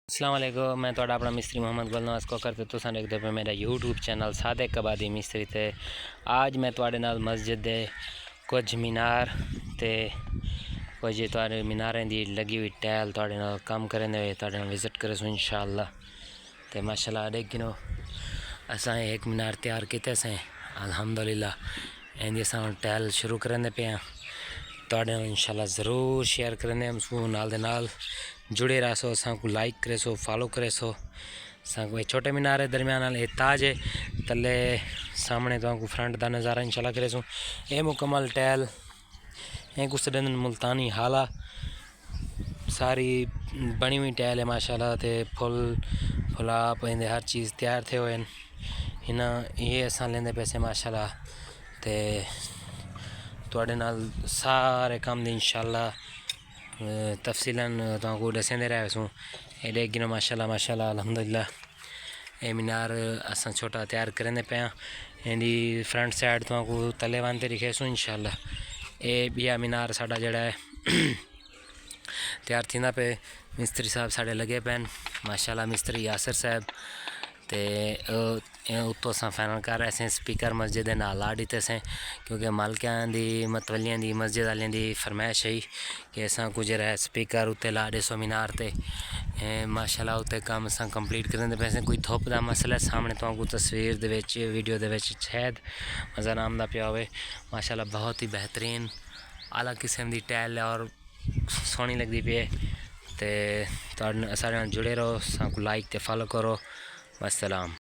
अस्सलाम वालेकुम, मैं थोड़ा अपना मिस्त्री मोहम्मद गुलनवाज को करते तुसां देखते पे मेरा यूट्यूब चैनल सादिक आबादी मिस्त्री ते आज मैं थोड़े नाल मस्जिद दे कुछ मीनार ते कुछ थोड़े मीनारें दी लगी हुई टैल थोड़े नाल काम करने हुए थोड़े नाल विजिट करे सो इंशाअल्लाह। ते माशाल्लाह देखिनो असां एक मीनार तैयार किते से अल्हम्दुलिल्लाह एंदी असां टैल शुरू करने पे हैं थोड़े इंशाल्लाह ज़रूर शेयर करने हम सू नाल दे नाल जुड़े रहो सो असा को लाइक करे सो फॉलो करे सो को छोटे मीनार है दरमियान वाले ताज है तले सामने तो को फ्रंट का नज़ारा इंशाल्लाह करे सो ये मुकम्मल टैल एक उस दिन मुल्तानी हाला सारी बनी हुई टैल है माशाल्लाह ते फुल फुलाप इंदे हर चीज़ तैयार थे हुए इना ये असा लेंदे पैसे माशाल्लाह ते थोड़े नाल सारे काम दी इंशाल्लाह तफसीलन तो दसेंदे रहे सूँ ये देखिनो माशाल्लाह माशाल्लाह अल्हम्दुलिल्लाह ये मीनार असा छोटा तैयार करने पे इंदी फ्रंट साइड तो तले वानते रखे सूँ इंशाल्लाह ये बिया मीनार साडा जड़ा है तैयार थींदा पे मिस्त्री साहब साढ़े लगे पैन माशाल्लाह मिस्त्री यासर साहब ते उत्तों अस फाइनल कर रहे हैं स्पीकर मस्जिद नाल ला दिते से क्योंकि मालकियां दी मतवलियां दी मस्जिद वालियां दी फरमाइश है कि असा कुछ रहा स्पीकर उत्ते ला दसो मीनार ते माशाल्लाह उत्ते काम अस कंप्लीट करने पैसे कोई थुप का मसला सामने तो को तस्वीर दे विच वीडियो दे विच शायद मज़ा आमदा पिया होवे माशाल्लाह बहुत ही बेहतरीन आला किस्म की टैल और सोहनी लगती पी है तो साढ़े जुड़े रहो को लाइक ते फॉलो करो। वस्सलाम।